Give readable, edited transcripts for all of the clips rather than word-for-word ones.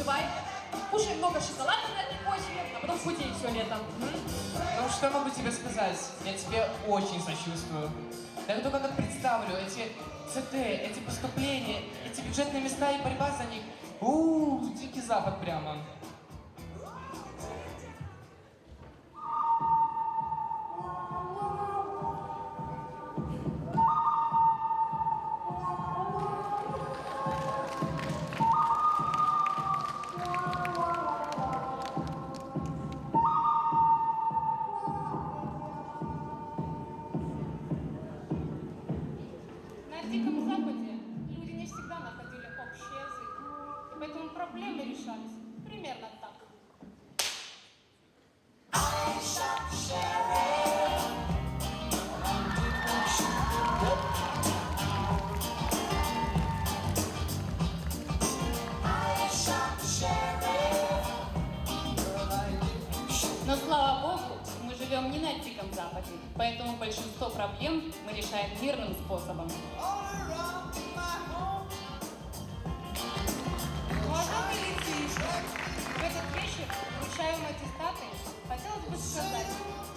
переживай. Кушай много шоколада на этой почве, а потом худей все лето. Ну, что я могу тебе сказать? Я тебе очень сочувствую. Я только как представлю эти ЦТ, эти поступления, эти бюджетные места и борьба за них. Дикий запад прямо. На Диком Западе люди не всегда находили общий язык, поэтому проблемы решались примерно так. Но слава богу, мы живем не на Диком Западе, поэтому большинство проблем мы решаем мирным способом. Уважаемые лицеисты, в этот вечер вручаем аттестаты. Хотелось бы сказать,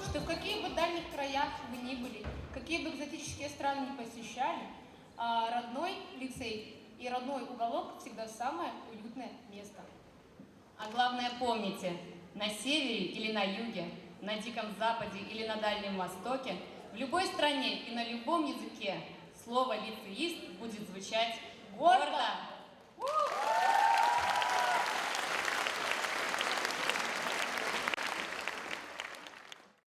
что в каких бы дальних краях вы ни были, какие бы экзотические страны не посещали, родной лицей и родной уголок всегда самое уютное место. А главное помните, на севере или на юге, на Диком Западе или на Дальнем Востоке, в любой стране и на любом языке слово «лицеист» будет звучать гордо.